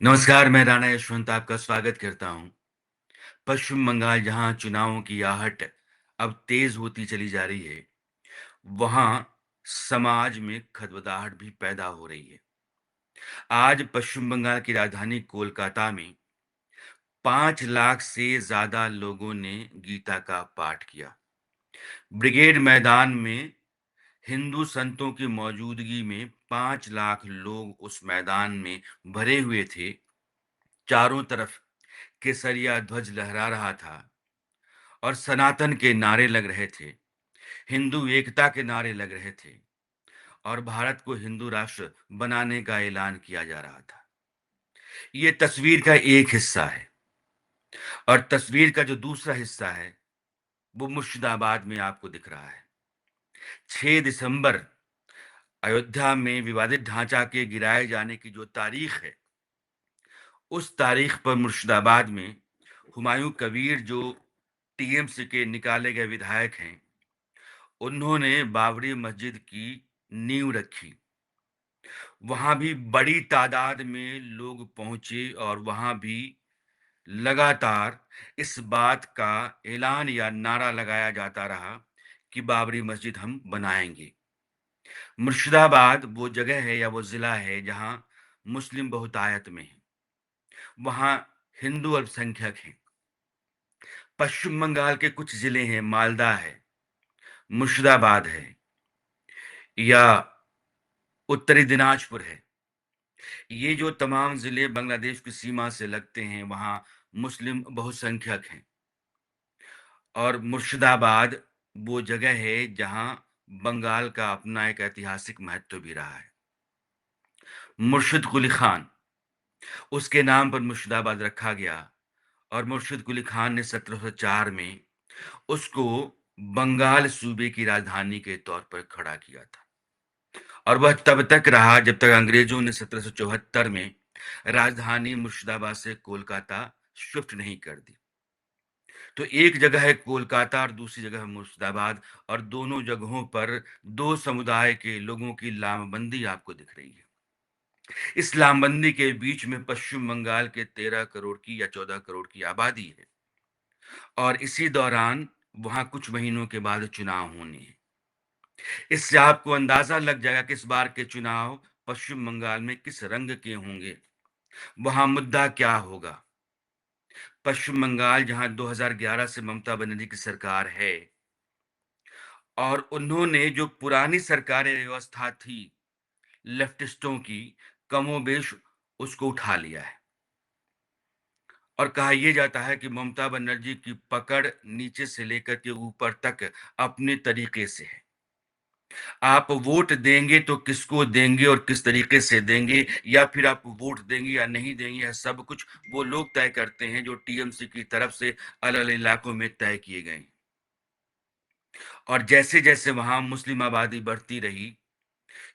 नमस्कार, मैं राणा यशवंत आपका स्वागत करता हूँ। पश्चिम बंगाल जहाँ चुनावों की आहट अब तेज़ होती चली जा रही है, वहाँ समाज में खदबदाहट भी पैदा हो रही है। आज पश्चिम बंगाल की राजधानी कोलकाता में 5 लाख से ज़्यादा लोगों ने गीता का पाठ किया। ब्रिगेड मैदान में हिंदू संतों की मौजूदगी में 5 लाख लोग उस मैदान में भरे हुए थे। चारों तरफ केसरिया ध्वज लहरा रहा था और सनातन के नारे लग रहे थे, हिंदू एकता के नारे लग रहे थे और भारत को हिंदू राष्ट्र बनाने का ऐलान किया जा रहा था। ये तस्वीर का एक हिस्सा है और तस्वीर का जो दूसरा हिस्सा है, वो मुर्शिदाबाद में आपको दिख रहा है। 6 दिसंबर अयोध्या में विवादित ढांचा के गिराए जाने की जो तारीख है, उस तारीख पर मुर्शिदाबाद में हुमायूं कबीर जो टीएमसी के निकाले गए विधायक हैं, उन्होंने बाबरी मस्जिद की नींव रखी। वहां भी बड़ी तादाद में लोग पहुंचे और वहां भी लगातार इस बात का ऐलान या नारा लगाया जाता रहा कि बाबरी मस्जिद हम बनाएंगे। मुर्शिदाबाद वो जगह है या वो जिला है जहां मुस्लिम बहुतायत में है, वहां हिंदू अल्पसंख्यक हैं। पश्चिम बंगाल के कुछ जिले हैं, मालदा है, मुर्शिदाबाद है या उत्तरी दिनाजपुर है। ये जो तमाम जिले बांग्लादेश की सीमा से लगते हैं, वहाँ मुस्लिम बहुसंख्यक हैं और मुर्शिदाबाद वो जगह है जहाँ बंगाल का अपना एक ऐतिहासिक महत्व भी रहा है। मुर्शिद कुली खान, उसके नाम पर मुर्शिदाबाद रखा गया और मुर्शिद कुली खान ने 1704 में उसको बंगाल सूबे की राजधानी के तौर पर खड़ा किया था और वह तब तक रहा जब तक अंग्रेजों ने 1774 में राजधानी मुर्शिदाबाद से कोलकाता शिफ्ट नहीं कर दी। तो एक जगह है कोलकाता और दूसरी जगह है मुर्शिदाबाद और दोनों जगहों पर दो समुदाय के लोगों की लामबंदी आपको दिख रही है। इस लामबंदी के बीच में पश्चिम बंगाल के 13 करोड़ की या 14 करोड़ की आबादी है और इसी दौरान वहां कुछ महीनों के बाद चुनाव होने हैं। इससे आपको अंदाजा लग जाएगा कि इस बार के चुनाव पश्चिम बंगाल में किस रंग के होंगे, वहां मुद्दा क्या होगा। पश्चिम बंगाल जहां 2011 से ममता बनर्जी की सरकार है और उन्होंने जो पुरानी सरकारी व्यवस्था थी लेफ्टिस्टों की, कमोबेश उसको उठा लिया है और कहा यह जाता है कि ममता बनर्जी की पकड़ नीचे से लेकर के ऊपर तक अपने तरीके से है। आप वोट देंगे तो किसको देंगे और किस तरीके से देंगे, या फिर आप वोट देंगे या नहीं देंगे, यह सब कुछ वो लोग तय करते हैं जो टीएमसी की तरफ से अलग अलग इलाकों में तय किए गए। और जैसे जैसे वहां मुस्लिम आबादी बढ़ती रही,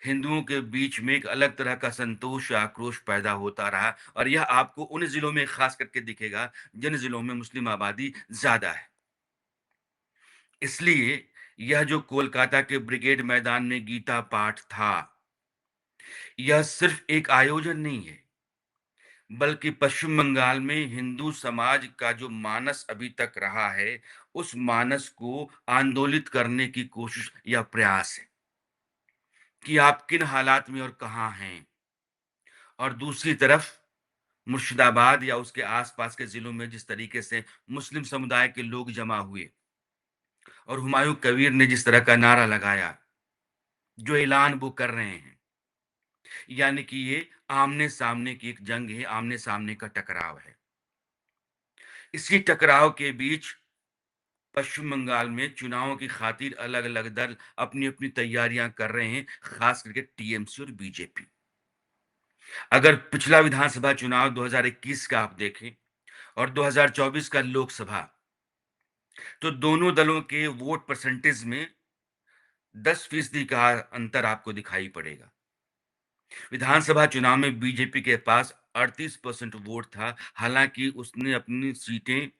हिंदुओं के बीच में एक अलग तरह का संतोष या आक्रोश पैदा होता रहा और यह आपको उन जिलों में खास करके दिखेगा जिन जिलों में मुस्लिम आबादी ज्यादा है। इसलिए यह जो कोलकाता के ब्रिगेड मैदान में गीता पाठ था, यह सिर्फ एक आयोजन नहीं है, बल्कि पश्चिम बंगाल में हिंदू समाज का जो मानस अभी तक रहा है, उस मानस को आंदोलित करने की कोशिश या प्रयास है कि आप किन हालात में और कहां हैं। और दूसरी तरफ मुर्शिदाबाद या उसके आसपास के जिलों में जिस तरीके से मुस्लिम समुदाय के लोग जमा हुए और हुमायूं कबीर ने जिस तरह का नारा लगाया, जो ऐलान वो कर रहे हैं, यानी कि ये आमने सामने की एक जंग है, आमने सामने का टकराव है। इसी टकराव के बीच पश्चिम बंगाल में चुनावों की खातिर अलग अलग दल अपनी अपनी तैयारियां कर रहे हैं, खास करके टीएमसी और बीजेपी। अगर पिछला विधानसभा चुनाव 2021 का आप देखें और 2024 का लोकसभा, तो दोनों दलों के वोट परसेंटेज में 10% का अंतर आपको दिखाई पड़ेगा। विधानसभा चुनाव में बीजेपी के पास 38% वोट था, हालांकि उसने अपनी सीटें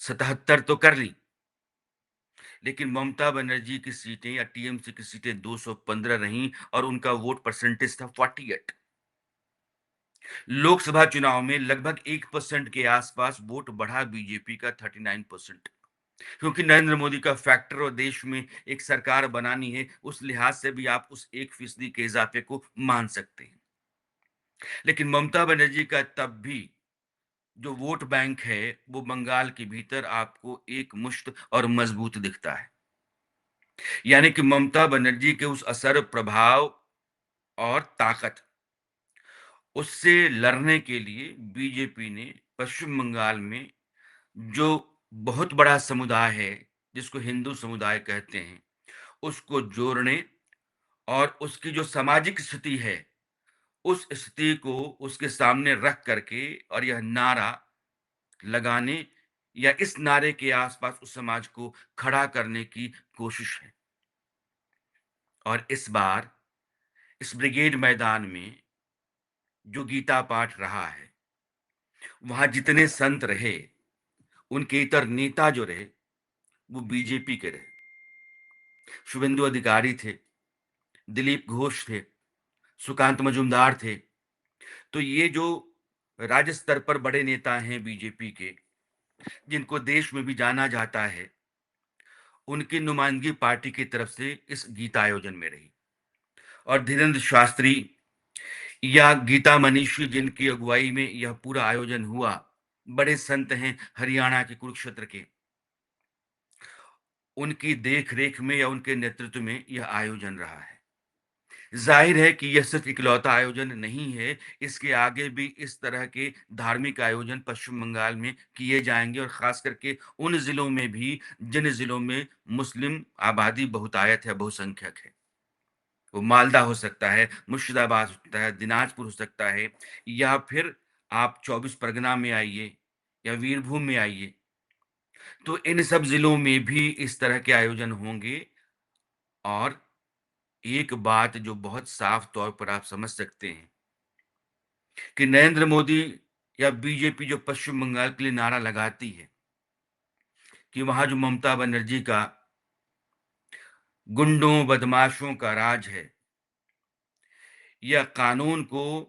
77 तो कर ली, लेकिन ममता बनर्जी की सीटें या टीएमसी की सीटें 215 रहीं और उनका वोट परसेंटेज था 48। लोकसभा चुनाव में लगभग 1% के आसपास वोट बढ़ा बीजेपी का 39%। क्योंकि नरेंद्र मोदी का फैक्टर और देश में एक सरकार बनानी है, उस लिहाज से भी आप उस 1% के इजाफे को मान सकते हैं। लेकिन ममता बनर्जी का तब भी जो वोट बैंक है, वो बंगाल के भीतर आपको एक मुश्त और मजबूत दिखता है। यानी कि ममता बनर्जी के उस असर, प्रभाव और ताकत, उससे लड़ने के लिए बीजेपी ने पश्चिम बंगाल में जो बहुत बड़ा समुदाय है, जिसको हिंदू समुदाय कहते हैं, उसको जोड़ने और उसकी जो सामाजिक स्थिति है, उस स्थिति को उसके सामने रख करके और यह नारा लगाने या इस नारे के आसपास उस समाज को खड़ा करने की कोशिश है। और इस बार इस ब्रिगेड मैदान में जो गीता पाठ रहा है, वहां जितने संत रहे, उनके इतर नेता जो रहे, वो बीजेपी के रहे। शुभेंदु अधिकारी थे, दिलीप घोष थे, सुकांत मजूमदार थे। तो ये जो राज्य स्तर पर बड़े नेता हैं बीजेपी के, जिनको देश में भी जाना जाता है, उनकी नुमाइंदगी पार्टी की तरफ से इस गीता आयोजन में रही। और धीरेन्द्र शास्त्री या गीता मनीषी, जिनकी अगुवाई में यह पूरा आयोजन हुआ, बड़े संत हैं हरियाणा के कुरुक्षेत्र के, उनकी देख रेख में या उनके नेतृत्व में यह आयोजन रहा है। जाहिर है कि यह सिर्फ इकलौता आयोजन नहीं है, इसके आगे भी इस तरह के धार्मिक आयोजन पश्चिम बंगाल में किए जाएंगे, और खास करके उन जिलों में भी जिन जिलों में मुस्लिम आबादी बहुतायत है, बहुसंख्यक है। वो मालदा हो सकता है, मुर्शिदाबाद हो सकता है, दिनाजपुर हो सकता है, या फिर आप 24 परगना में आइए या वीरभूम में आइए। तो इन सब जिलों में भी इस तरह के आयोजन होंगे। और एक बात जो बहुत साफ तौर पर आप समझ सकते हैं कि नरेंद्र मोदी या बीजेपी जो पश्चिम बंगाल के लिए नारा लगाती है कि वहां जो ममता बनर्जी का गुंडों बदमाशों का राज है, या कानून को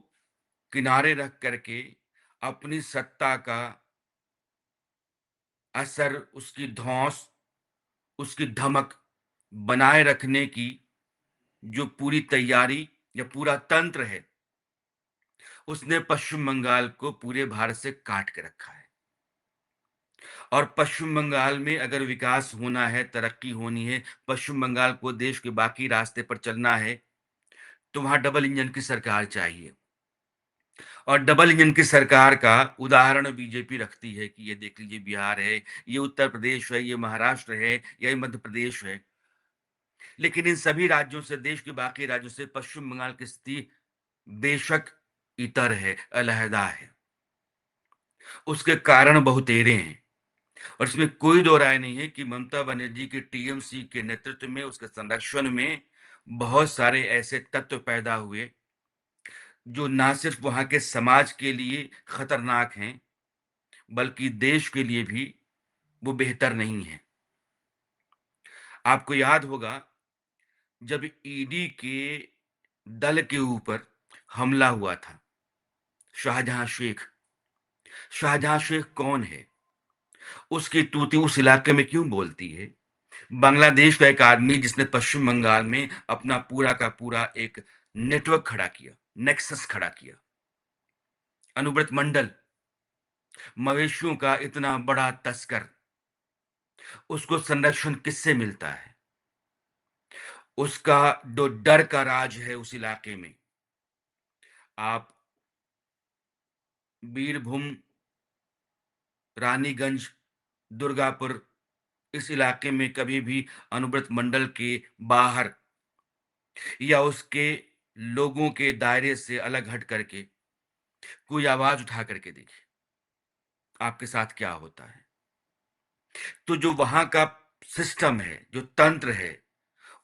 किनारे रख करके अपनी सत्ता का असर, उसकी धौंस, उसकी धमक बनाए रखने की जो पूरी तैयारी या पूरा तंत्र है, उसने पश्चिम बंगाल को पूरे भारत से काट के रखा है। और पश्चिम बंगाल में अगर विकास होना है, तरक्की होनी है, पश्चिम बंगाल को देश के बाकी रास्ते पर चलना है, तो वहां डबल इंजन की सरकार चाहिए। और डबल इंजन की सरकार का उदाहरण बीजेपी रखती है कि ये देख लीजिए बिहार है, ये उत्तर प्रदेश है, ये महाराष्ट्र है, या ये मध्य प्रदेश है। लेकिन इन सभी राज्यों से, देश के बाकी राज्यों से पश्चिम बंगाल की स्थिति बेशक इतर है, अलहदा है। उसके कारण बहुतेरे हैं। और इसमें कोई दो राय नहीं है कि ममता बनर्जी की टीएमसी के नेतृत्व में, उसके संरक्षण में बहुत सारे ऐसे तत्व पैदा हुए जो ना सिर्फ वहां के समाज के लिए खतरनाक हैं, बल्कि देश के लिए भी वो बेहतर नहीं है। आपको याद होगा जब ईडी के दल के ऊपर हमला हुआ था, शाहजहां शेख। शाहजहां शेख कौन है? उसकी तूती उस इलाके में क्यों बोलती है? बांग्लादेश का एक आदमी जिसने पश्चिम बंगाल में अपना पूरा का पूरा एक नेटवर्क खड़ा किया, नेक्सस खड़ा किया। अनुव्रत मंडल, मवेशियों का इतना बड़ा तस्कर, उसको संरक्षण किससे मिलता है? उसका जो डर का राज है उस इलाके में, आप बीरभूम, रानीगंज, दुर्गापुर, इस इलाके में कभी भी अनुव्रत मंडल के बाहर या उसके लोगों के दायरे से अलग हट करके कोई आवाज उठा करके देखिए, आपके साथ क्या होता है। तो जो वहां का सिस्टम है, जो तंत्र है,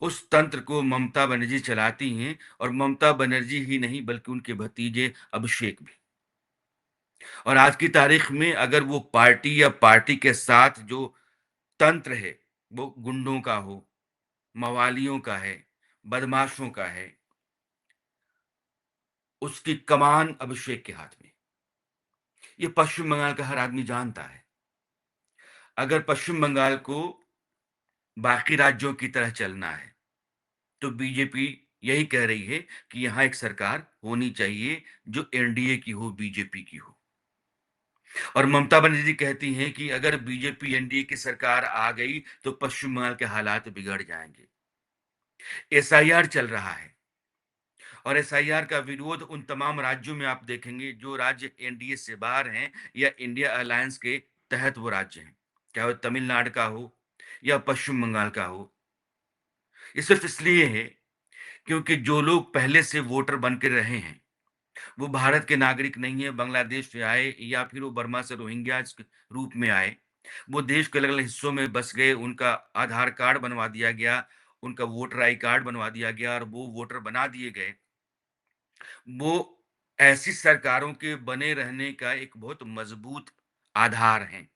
उस तंत्र को ममता बनर्जी चलाती हैं। और ममता बनर्जी ही नहीं, बल्कि उनके भतीजे अभिषेक भी। और आज की तारीख में अगर वो पार्टी या पार्टी के साथ जो तंत्र है, वो गुंडों का हो, मवालियों का है, बदमाशों का है, उसकी कमान अभिषेक के हाथ में। ये पश्चिम बंगाल का हर आदमी जानता है। अगर पश्चिम बंगाल को बाकी राज्यों की तरह चलना है, तो बीजेपी यही कह रही है कि यहाँ एक सरकार होनी चाहिए जो एनडीए की हो, बीजेपी की हो। और ममता बनर्जी कहती हैं कि अगर बीजेपी एनडीए की सरकार आ गई, तो पश्चिम बंगाल के हालात बिगड़ जाएंगे। एसआईआर चल रहा है और एसआईआर का विरोध उन तमाम राज्यों में आप देखेंगे जो राज्य एनडीए से बाहर हैं या इंडिया अलायंस के तहत वो राज्य हैं, चाहे वो तमिलनाडु का हो या पश्चिम बंगाल का हो। ये सिर्फ इसलिए है क्योंकि जो लोग पहले से वोटर बन के रहे हैं, वो भारत के नागरिक नहीं है, बांग्लादेश से आए या फिर वो बर्मा से रोहिंग्या के रूप में आए। वो देश के अलग-अलग हिस्सों में बस गए, उनका आधार कार्ड बनवा दिया गया, उनका वोटर आई कार्ड बनवा दिया गया और वो वोटर बना दिए गए। वो ऐसी सरकारों के बने रहने का एक बहुत मजबूत आधार हैं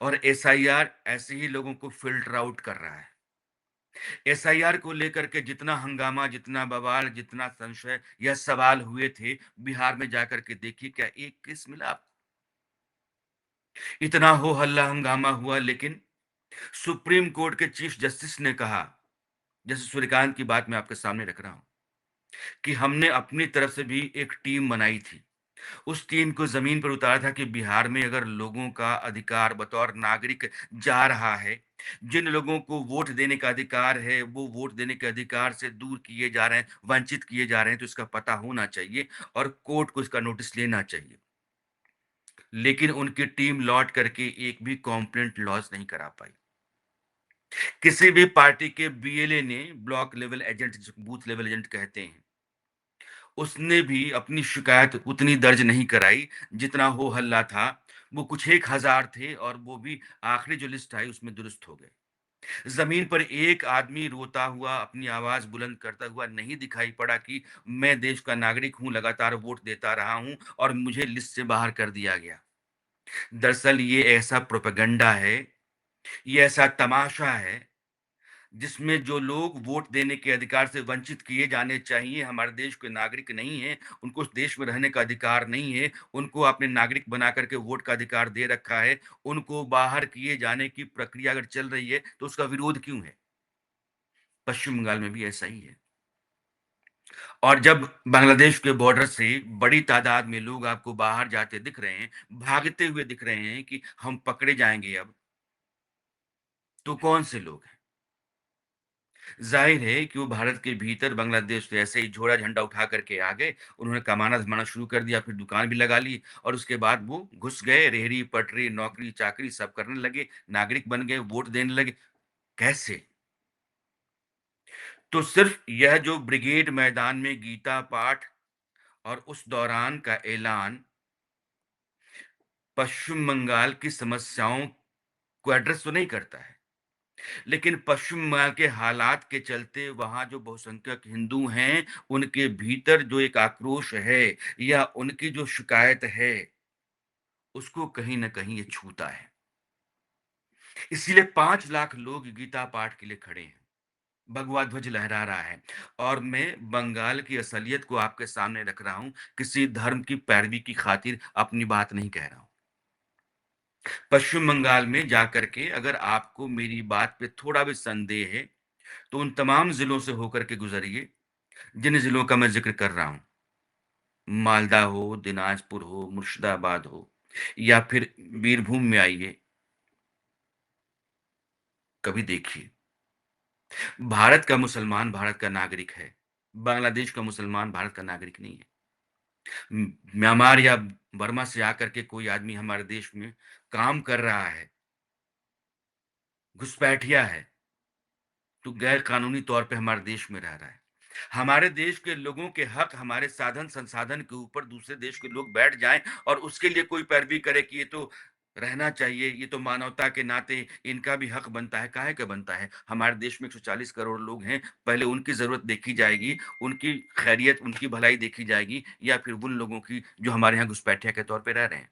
और एसआईआर ऐसे ही लोगों को फ़िल्टर आउट कर रहा है। एसआईआर को लेकर के जितना हंगामा, जितना बवाल, जितना संशय या सवाल हुए थे, बिहार में जाकर के देखिए क्या एक केस मिला आपको? इतना हो हल्ला हंगामा हुआ लेकिन सुप्रीम कोर्ट के चीफ जस्टिस ने कहा, जैसे सूर्यकांत की बात मैं आपके सामने रख रहा हूं, कि हमने अपनी तरफ से भी एक टीम बनाई थी। उस टीम को जमीन पर उतारा था कि बिहार में अगर लोगों का अधिकार बतौर नागरिक जा रहा है, जिन लोगों को वोट देने का अधिकार है, वो वोट देने के अधिकार से दूर किए जा रहे हैं, वंचित किए जा रहे हैं, तो इसका पता होना चाहिए और कोर्ट को इसका नोटिस लेना चाहिए। लेकिन उनकी टीम लौट करके एक भी कंप्लेंट लॉन्च नहीं करा पाई। किसी भी पार्टी के बीएलए ने, ब्लॉक लेवल एजेंट, जिसको बूथ लेवल एजेंट कहते हैं, उसने भी अपनी शिकायत उतनी दर्ज नहीं कराई जितना हो हल्ला था। वो कुछ एक हजार थे और वो भी आखिरी जो लिस्ट आई उसमें दुरुस्त हो गए। जमीन पर एक आदमी रोता हुआ, अपनी आवाज बुलंद करता हुआ नहीं दिखाई पड़ा कि मैं देश का नागरिक हूं, लगातार वोट देता रहा हूं और मुझे लिस्ट से बाहर कर दिया गया। दरअसल ये ऐसा प्रोपेगेंडा है, ये ऐसा तमाशा है जिसमें जो लोग वोट देने के अधिकार से वंचित किए जाने चाहिए, हमारे देश के नागरिक नहीं हैं, उनको उस देश में रहने का अधिकार नहीं है, उनको आपने नागरिक बना करके वोट का अधिकार दे रखा है, उनको बाहर किए जाने की प्रक्रिया अगर चल रही है, तो उसका विरोध क्यों है? पश्चिम बंगाल में भी ऐसा ही है। और जब बांग्लादेश के बॉर्डर से बड़ी तादाद में लोग आपको बाहर जाते दिख रहे हैं, भागते हुए दिख रहे हैं कि हम पकड़े जाएँगे अब, तो कौन से लोग हैं? ज़ाहिर है कि वो भारत के भीतर बांग्लादेश से ऐसे ही झोड़ा झंडा उठा करके आ गए। उन्होंने कमाना-धमाना शुरू कर दिया, फिर दुकान भी लगा ली और उसके बाद वो घुस गए, रेहड़ी-पटरी, नौकरी-चाकरी सब करने लगे, नागरिक बन गए, वोट देने लगे। कैसे? तो सिर्फ़ यह जो ब्रिगेड मैदान में गीता पाठ और उस दौरान का ऐलान पश्चिम बंगाल की समस्याओं को एड्रेस तो नहीं करता है। लेकिन पश्चिम बंगाल के हालात के चलते वहाँ जो बहुसंख्यक हिंदू हैं, उनके भीतर जो एक आक्रोश है या उनकी जो शिकायत है, उसको कहीं न कहीं ये छूता है। इसीलिए 5 लाख लोग गीता पाठ के लिए खड़े हैं। भगवा ध्वज लहरा रहा है और मैं बंगाल की असलियत को आपके सामने रख रहा हूँ, किसी धर्म की पैरवी की खातिर अपनी बात नहीं कह रहा हूँ। पश्चिम बंगाल में जाकर के अगर आपको मेरी बात पे थोड़ा भी संदेह है, तो उन तमाम ज़िलों से होकर के गुज़रिए, जिन ज़िलों का मैं ज़िक्र कर रहा हूँ। मालदा हो, दिनाजपुर हो, मुर्शिदाबाद हो या फिर बीरभूम में आइए, कभी देखिए। भारत का मुसलमान भारत का नागरिक है, बांग्लादेश का मुसलमान भारत का नागरिक नहीं है। म्यांमार या बर्मा से आकर के कोई आदमी हमारे देश में काम कर रहा है, घुसपैठिया है, तो गैर कानूनी तौर पे हमारे देश में रह रहा है। हमारे देश के लोगों के हक, हमारे साधन-संसाधन के ऊपर दूसरे देश के लोग बैठ जाएँ और उसके लिए कोई पैरवी करे कि ये तो रहना चाहिए, ये तो मानवता के नाते इनका भी हक बनता है, काहे का बनता है? हमारे देश में 140 करोड़ लोग हैं, पहले उनकी ज़रूरत देखी जाएगी, उनकी खैरियत, उनकी भलाई देखी जाएगी या फिर उन लोगों की जो हमारे यहाँ घुसपैठिया के तौर पे रह रहे हैं।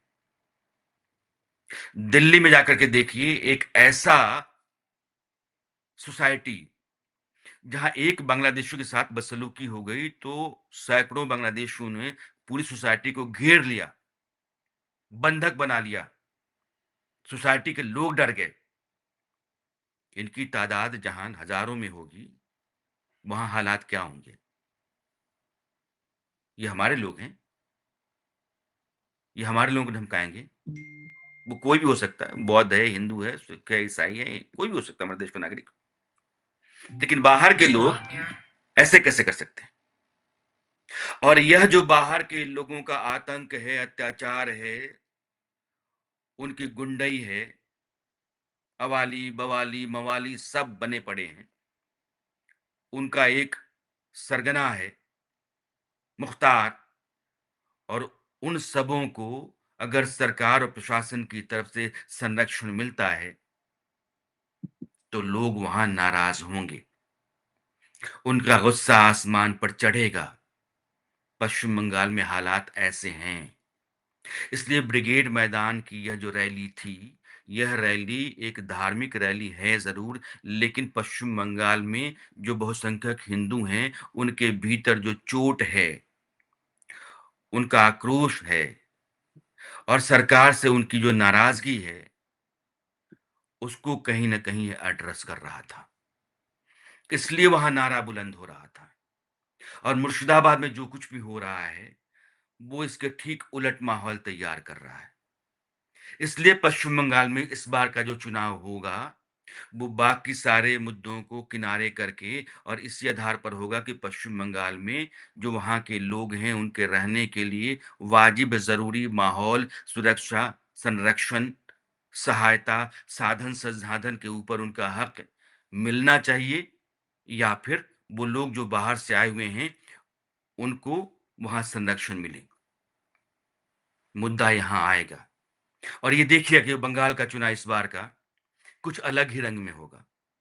दिल्ली में जाकर के देखिए एक ऐसा सोसाइटी जहाँ एक बांग्लादेशियों के साथ बदसलूकी हो गई, तो सैकड़ों बांग्लादेशियों ने पूरी सोसाइटी को घेर लिया, बंधक बना लिया। सोसाइटी के लोग डर गए। इनकी तादाद जहाँ हज़ारों में होगी, वहाँ हालात क्या होंगे? ये हमारे लोग हैं, ये हमारे लोगों को धमकाएँगे। वो कोई भी हो सकता है, बौद्ध है, हिंदू है, सिख है, ईसाई है, कोई भी हो सकता है हमारे देश का नागरिक। लेकिन बाहर के लोग ऐसे कैसे कर सकते हैं? और यह जो बाहर के लोगों का आतंक है, अत्याचार है, उनकी गुंडई है, अवाली, बवाली, मवाली सब बने पड़े हैं। उनका एक सरगना है, मुख्तार, और उन सबों को अगर सरकार और प्रशासन की तरफ से संरक्षण मिलता है, तो लोग वहाँ नाराज़ होंगे। उनका गुस्सा आसमान पर चढ़ेगा। पश्चिम बंगाल में हालात ऐसे हैं। इसलिए ब्रिगेड मैदान की यह जो रैली थी, यह रैली एक धार्मिक रैली है ज़रूर, लेकिन पश्चिम बंगाल में जो बहुसंख्यक हिंदू हैं, उनके भीतर जो चोट है, उनका आक्रोश है और सरकार से उनकी जो नाराज़गी है, उसको कहीं न कहीं ये एड्रेस कर रहा था। इसलिए वहाँ नारा बुलंद हो रहा था और मुर्शिदाबाद में जो कुछ भी हो रहा है, वो इसके ठीक उलट माहौल तैयार कर रहा है। इसलिए पश्चिम बंगाल में इस बार का जो चुनाव होगा, वो बाकी सारे मुद्दों को किनारे करके और इसी आधार पर होगा कि पश्चिम बंगाल में जो वहाँ के लोग हैं, उनके रहने के लिए वाजिब ज़रूरी माहौल, सुरक्षा, संरक्षण, सहायता, साधन-संसाधन के ऊपर उनका हक मिलना चाहिए या फिर वो लोग जो बाहर से आए हुए हैं, उनको वहाँ संरक्षण मिले। मुद्दा यहाँ आएगा और ये देखिए कि बंगाल का चुनाव इस बार का कुछ अलग ही रंग में होगा।